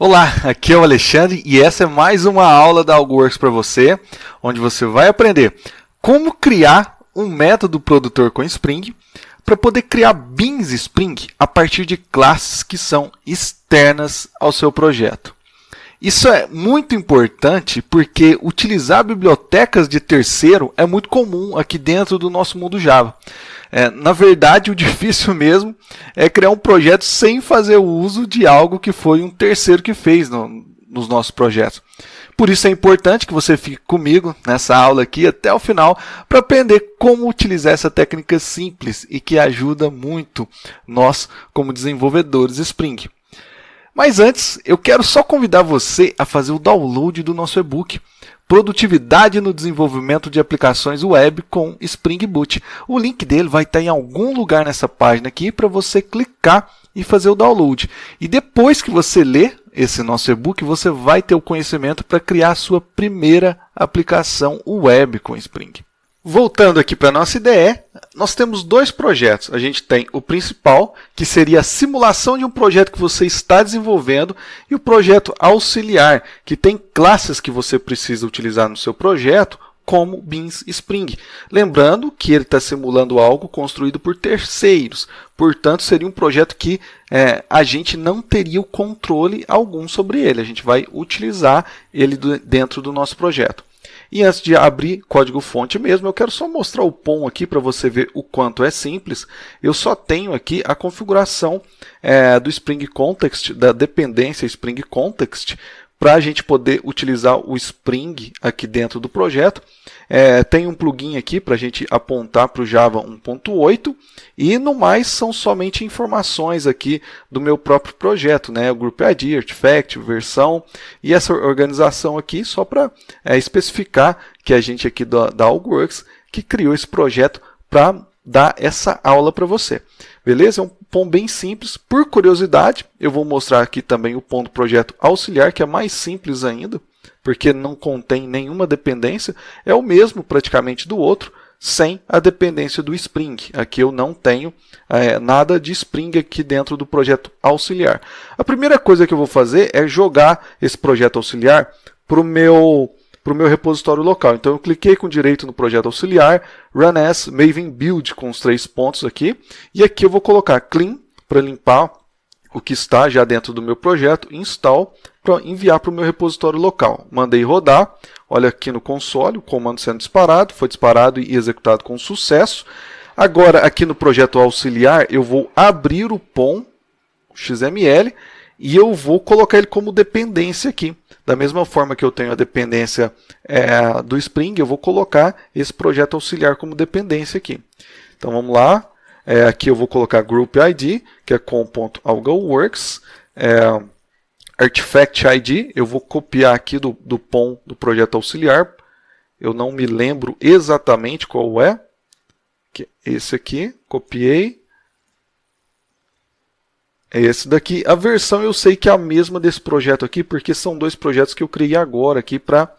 Olá, aqui é o Alexandre e essa é mais uma aula da AlgoWorks para você, onde você vai aprender como criar um método produtor com Spring para poder criar bins Spring a partir de classes que são externas ao seu projeto. Isso é muito importante porque utilizar bibliotecas de terceiro é muito comum aqui dentro do nosso mundo Java. Na verdade, o difícil mesmo é criar um projeto sem fazer uso de algo que foi um terceiro que fez nos nossos projetos. Por isso é importante que você fique comigo nessa aula aqui até o final para aprender como utilizar essa técnica simples e que ajuda muito nós como desenvolvedores Spring. Mas antes, eu quero só convidar você a fazer o download do nosso e-book Produtividade no Desenvolvimento de Aplicações Web com Spring Boot. O link dele vai estar em algum lugar nessa página aqui para você clicar e fazer o download. E depois que você ler esse nosso e-book, você vai ter o conhecimento para criar a sua primeira aplicação web com Spring. Voltando aqui para a nossa ideia, nós temos dois projetos. A gente tem o principal, que seria a simulação de um projeto que você está desenvolvendo, e o projeto auxiliar, que tem classes que você precisa utilizar no seu projeto, como bins Spring. Lembrando que ele está simulando algo construído por terceiros, portanto, seria um projeto que a gente não teria o controle algum sobre ele. A gente vai utilizar ele dentro do nosso projeto. E antes de abrir código-fonte mesmo, eu quero só mostrar o POM aqui para você ver o quanto é simples. Eu só tenho aqui a configuração do Spring Context, da dependência Spring Context, para a gente poder utilizar o Spring aqui dentro do projeto. Tem um plugin aqui para a gente apontar para o Java 1.8 e no mais são somente informações aqui do meu próprio projeto, né? O Group ID, Artifact, versão e essa organização aqui só para especificar que a gente aqui da AlgoWorks que criou esse projeto para dar essa aula para você. Beleza? É um POM bem simples. Por curiosidade, eu vou mostrar aqui também o POM do projeto auxiliar, que é mais simples ainda, porque não contém nenhuma dependência. É o mesmo praticamente do outro, sem a dependência do Spring. Aqui eu não tenho nada de Spring aqui dentro do projeto auxiliar. A primeira coisa que eu vou fazer é jogar esse projeto auxiliar para o meu repositório local. Então eu cliquei com direito no projeto auxiliar, Run as Maven Build com os 3 pontos aqui, e aqui eu vou colocar Clean para limpar o que está já dentro do meu projeto, Install para enviar para o meu repositório local. Mandei rodar, olha aqui no console, o comando sendo disparado, foi disparado e executado com sucesso. Agora aqui no projeto auxiliar eu vou abrir o POM XML e eu vou colocar ele como dependência aqui. Da mesma forma que eu tenho a dependência do Spring, eu vou colocar esse projeto auxiliar como dependência aqui. Então vamos lá. Aqui eu vou colocar Group ID, que é com.algoworks. Artifact ID, eu vou copiar aqui do POM do projeto auxiliar. Eu não me lembro exatamente qual é. Esse aqui, copiei. É esse daqui. A versão eu sei que é a mesma desse projeto aqui, porque são dois projetos que eu criei agora aqui para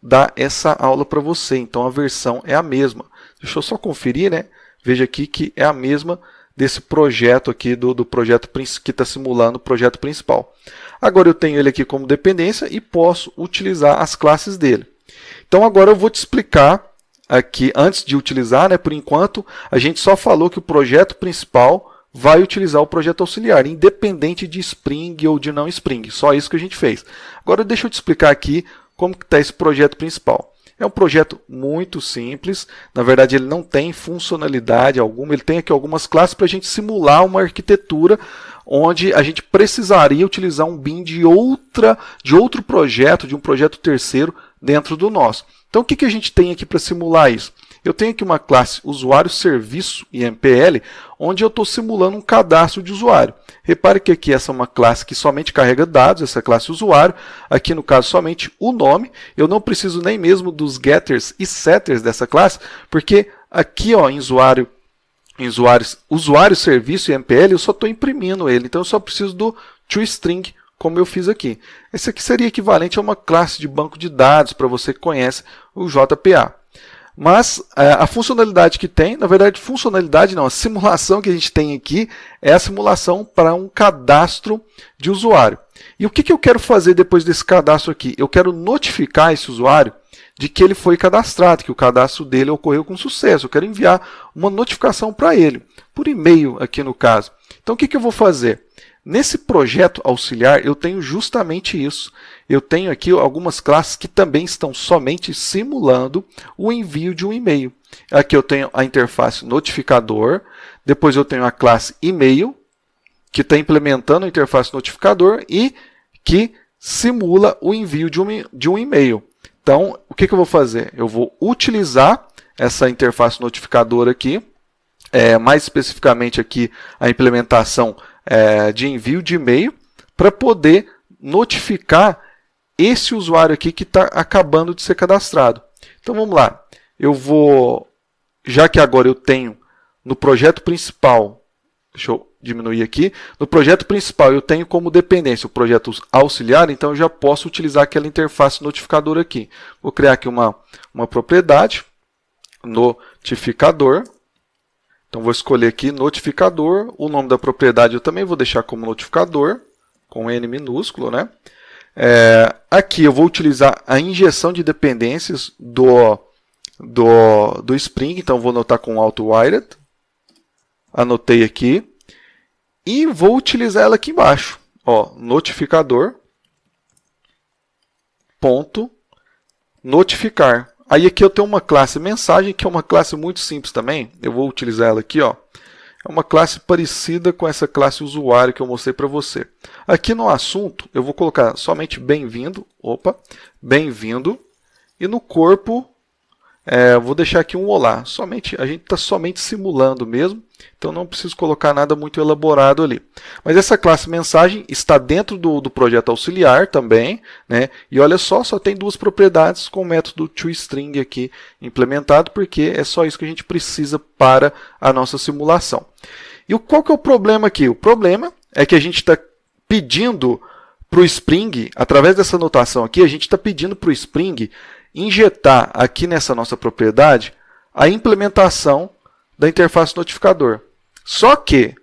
dar essa aula para você. Então a versão é a mesma. Deixa eu só conferir, né? Veja aqui que é a mesma desse projeto aqui, do projeto que está simulando o projeto principal. Agora eu tenho ele aqui como dependência e posso utilizar as classes dele. Então agora eu vou te explicar aqui, antes de utilizar, né? Por enquanto, a gente só falou que o projeto principal vai utilizar o projeto auxiliar, independente de Spring ou de não Spring. Só isso que a gente fez. Agora deixa eu te explicar aqui como está esse projeto principal. É um projeto muito simples. Na verdade, ele não tem funcionalidade alguma. Ele tem aqui algumas classes para a gente simular uma arquitetura onde a gente precisaria utilizar um bin de outro projeto, de um projeto terceiro dentro do nosso. Então, o que a gente tem aqui para simular isso? Eu tenho aqui uma classe usuário serviço e MPL, onde eu estou simulando um cadastro de usuário. Repare que aqui essa é uma classe que somente carrega dados, essa classe usuário. Aqui no caso somente o nome. Eu não preciso nem mesmo dos getters e setters dessa classe, porque aqui em usuário serviço e MPL eu só estou imprimindo ele. Então eu só preciso do toString, como eu fiz aqui. Esse aqui seria equivalente a uma classe de banco de dados, para você que conhece o JPA. Mas a funcionalidade que tem, na verdade, funcionalidade não, a simulação que a gente tem aqui é a simulação para um cadastro de usuário. E o que eu quero fazer depois desse cadastro aqui? Eu quero notificar esse usuário de que ele foi cadastrado, que o cadastro dele ocorreu com sucesso. Eu quero enviar uma notificação para ele, por e-mail aqui no caso. Então o que eu vou fazer? Nesse projeto auxiliar eu tenho justamente isso. Eu tenho aqui algumas classes que também estão somente simulando o envio de um e-mail. Aqui eu tenho a interface notificador, depois eu tenho a classe e-mail, que está implementando a interface notificador e que simula o envio de um e-mail. Então, o que eu vou fazer? Eu vou utilizar essa interface notificadora aqui, mais especificamente aqui a implementação de envio de e-mail, para poder notificar esse usuário aqui que está acabando de ser cadastrado. Então, vamos lá. Eu vou, já que agora eu tenho no projeto principal, deixa eu diminuir aqui, no projeto principal eu tenho como dependência o projeto auxiliar, então eu já posso utilizar aquela interface notificadora aqui. Vou criar aqui uma propriedade, notificador. Então vou escolher aqui notificador, o nome da propriedade eu também vou deixar como notificador, com N minúsculo, né? Aqui eu vou utilizar a injeção de dependências do Spring, então vou anotar com auto-wired. Anotei aqui. E vou utilizar ela aqui embaixo. Ó, notificador. Ponto. Notificar. Aí aqui eu tenho uma classe mensagem, que é uma classe muito simples também. Eu vou utilizar ela aqui, ó. É uma classe parecida com essa classe usuário que eu mostrei para você. Aqui no assunto, eu vou colocar somente bem-vindo. Opa, bem-vindo. E no corpo, vou deixar aqui um olá. A gente está somente simulando mesmo. Então não preciso colocar nada muito elaborado ali. Mas essa classe mensagem está dentro do projeto auxiliar também, né? E olha só tem duas propriedades com o método toString aqui implementado, porque é só isso que a gente precisa para a nossa simulação. E qual que é o problema aqui? O problema é que a gente está pedindo para o Spring, através dessa notação aqui, a gente está pedindo para o Spring injetar aqui nessa nossa propriedade a implementação da interface notificador. Só que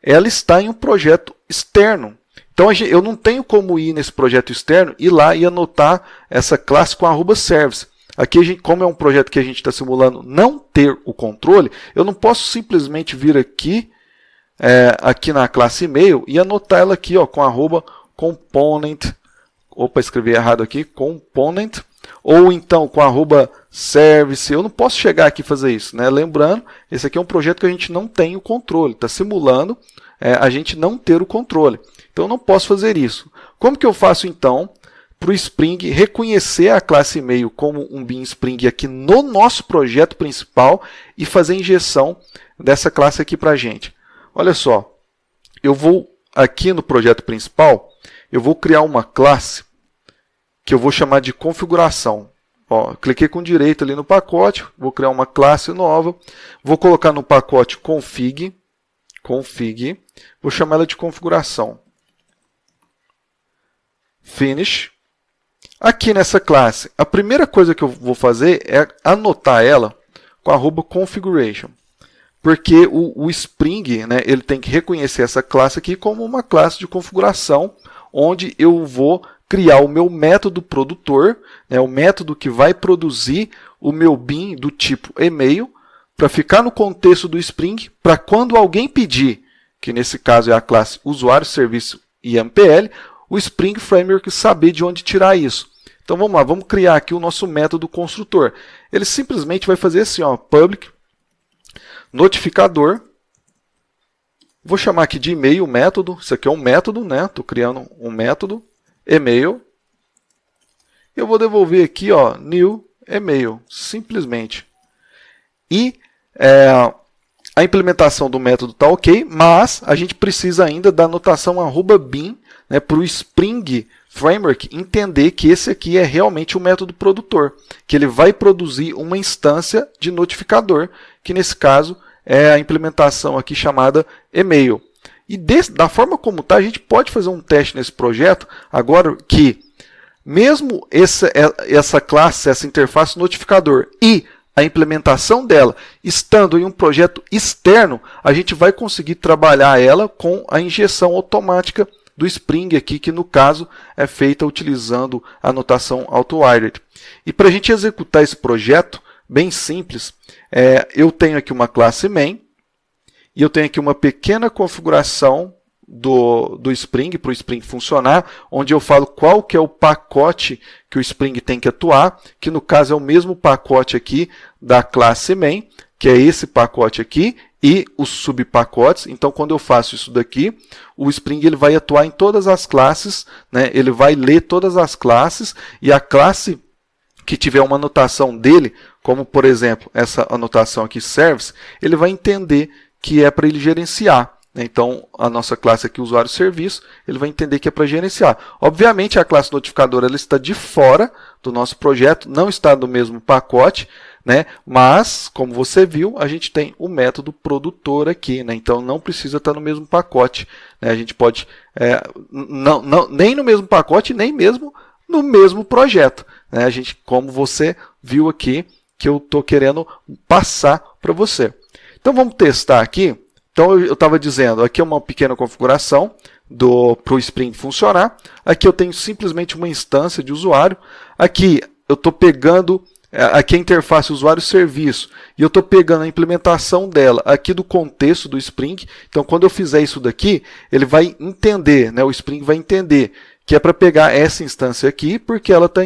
ela está em um projeto externo. Então eu não tenho como ir nesse projeto externo, ir lá e anotar essa classe com @service. Aqui, como é um projeto que a gente está simulando não ter o controle, eu não posso simplesmente vir aqui, aqui na classe e-mail e anotar ela aqui, ó, com @component. Opa, escrevi errado aqui, component. Ou então com @service. Eu não posso chegar aqui e fazer isso, né? Lembrando, esse aqui é um projeto que a gente não tem o controle. Está simulando a gente não ter o controle. Então eu não posso fazer isso. Como que eu faço então para o Spring reconhecer a classe e-mail como um bin Spring aqui no nosso projeto principal e fazer injeção dessa classe aqui para a gente? Olha só, eu vou aqui no projeto principal, eu vou criar uma classe que eu vou chamar de configuração. Ó, cliquei com direito ali no pacote, vou criar uma classe nova, vou colocar no pacote config, vou chamar ela de configuração. Finish. Aqui nessa classe, a primeira coisa que eu vou fazer é anotar ela com @configuration. Porque o Spring, né, ele tem que reconhecer essa classe aqui como uma classe de configuração, onde eu vou criar o meu método produtor, né, o método que vai produzir o meu bin do tipo e-mail, para ficar no contexto do Spring, para quando alguém pedir, que nesse caso é a classe usuário, serviço e MPL, o Spring Framework saber de onde tirar isso. Então vamos lá, vamos criar aqui o nosso método construtor. Ele simplesmente vai fazer assim, ó, public notificador. Vou chamar aqui de e-mail método. Isso aqui é um método, né? Estou criando um método. E-mail. Eu vou devolver aqui, ó, new e-mail, simplesmente. E a implementação do método está ok, mas a gente precisa ainda da notação @bin, né, para o Spring Framework entender que esse aqui é realmente o método produtor, que ele vai produzir uma instância de notificador, que nesse caso é a implementação aqui chamada e-mail. E da forma como está, a gente pode fazer um teste nesse projeto, agora que mesmo essa classe, essa interface notificador e a implementação dela estando em um projeto externo, a gente vai conseguir trabalhar ela com a injeção automática do Spring aqui, que no caso é feita utilizando a notação AutoWired. E para a gente executar esse projeto, bem simples, eu tenho aqui uma classe main, e eu tenho aqui uma pequena configuração do Spring, para o Spring funcionar, onde eu falo qual que é o pacote que o Spring tem que atuar, que no caso é o mesmo pacote aqui da classe main, que é esse pacote aqui, e os subpacotes. Então, quando eu faço isso daqui, o Spring ele vai atuar em todas as classes, né? Ele vai ler todas as classes, e a classe que tiver uma anotação dele, como por exemplo, essa anotação aqui, service, ele vai entender que é para ele gerenciar. Então, a nossa classe aqui, usuário serviço, ele vai entender que é para gerenciar. Obviamente, a classe notificadora ela está de fora do nosso projeto, não está no mesmo pacote, né? Mas, como você viu, a gente tem o método produtor aqui, né? Então, não precisa estar no mesmo pacote, né? A gente pode, nem no mesmo pacote, nem mesmo no mesmo projeto, né? A gente, como você viu aqui, que eu estou querendo passar para você. Então, vamos testar aqui. Então, eu estava dizendo, aqui é uma pequena configuração para o Spring funcionar. Aqui eu tenho simplesmente uma instância de usuário. Aqui eu estou pegando, aqui a interface usuário-serviço, e eu estou pegando a implementação dela aqui do contexto do Spring. Então, quando eu fizer isso daqui, ele vai entender, né? O Spring vai entender que é para pegar essa instância aqui, porque ela está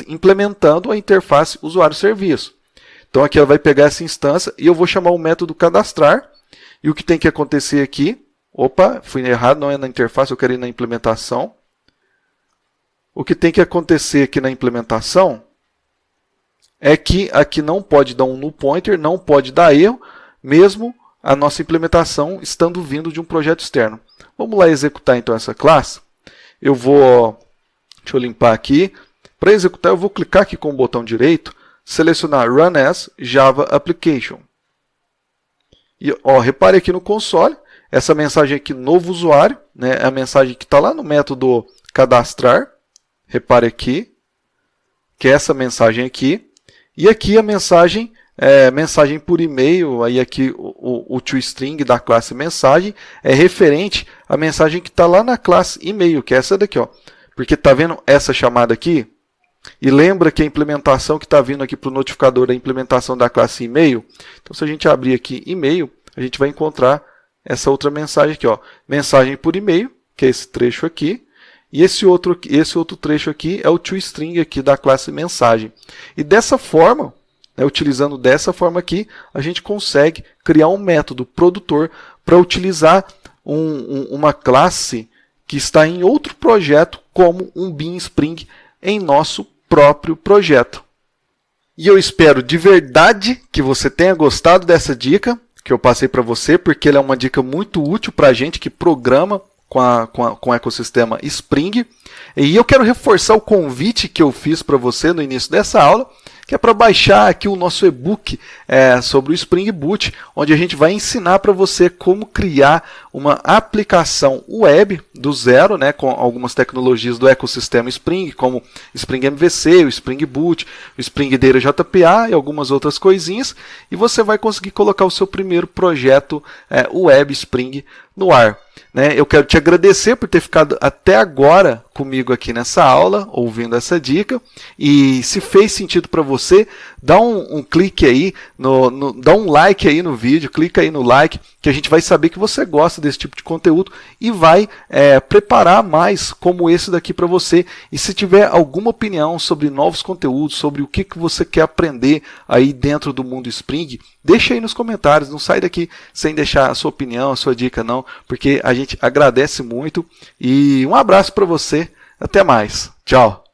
implementando a interface usuário-serviço. Então, aqui ela vai pegar essa instância e eu vou chamar o método cadastrar. E o que tem que acontecer aqui, opa, fui errado, não é na interface, eu quero ir na implementação. O que tem que acontecer aqui na implementação é que aqui não pode dar um null pointer, não pode dar erro, mesmo a nossa implementação estando vindo de um projeto externo. Vamos lá executar então essa classe. Deixa eu limpar aqui. Para executar, eu vou clicar aqui com o botão direito, selecionar Run as Java Application. E repare aqui no console, essa mensagem aqui, novo usuário, né, é a mensagem que está lá no método cadastrar. Repare aqui, que é essa mensagem aqui. E aqui a mensagem, mensagem por e-mail, aí aqui o toString da classe mensagem é referente à mensagem que está lá na classe e-mail, que é essa daqui. Porque está vendo essa chamada aqui? E lembra que a implementação que está vindo aqui para o notificador é a implementação da classe e-mail? Então, se a gente abrir aqui e-mail, a gente vai encontrar essa outra mensagem aqui, mensagem por e-mail, que é esse trecho aqui. E esse outro trecho aqui é o toString aqui da classe mensagem. E dessa forma, utilizando dessa forma aqui, a gente consegue criar um método produtor para utilizar uma classe que está em outro projeto, como um Bean Spring, em nosso próprio projeto. E eu espero de verdade que você tenha gostado dessa dica que eu passei para você, porque ela é uma dica muito útil para a gente que programa com o ecossistema Spring. E eu quero reforçar o convite que eu fiz para você no início dessa aula, que é para baixar aqui o nosso e-book sobre o Spring Boot, onde a gente vai ensinar para você como criar uma aplicação web do zero, né, com algumas tecnologias do ecossistema Spring, como Spring MVC, o Spring Boot, o Spring Data JPA e algumas outras coisinhas, e você vai conseguir colocar o seu primeiro projeto web Spring no ar. Eu quero te agradecer por ter ficado até agora comigo aqui nessa aula, ouvindo essa dica. E se fez sentido para você, dá um clique aí, dá um like aí no vídeo, clica aí no like, que a gente vai saber que você gosta desse tipo de conteúdo e vai preparar mais como esse daqui para você. E se tiver alguma opinião sobre novos conteúdos, sobre o que você quer aprender aí dentro do mundo Spring, deixa aí nos comentários, não sai daqui sem deixar a sua opinião, a sua dica não, porque a gente agradece muito. E um abraço para você, até mais, tchau!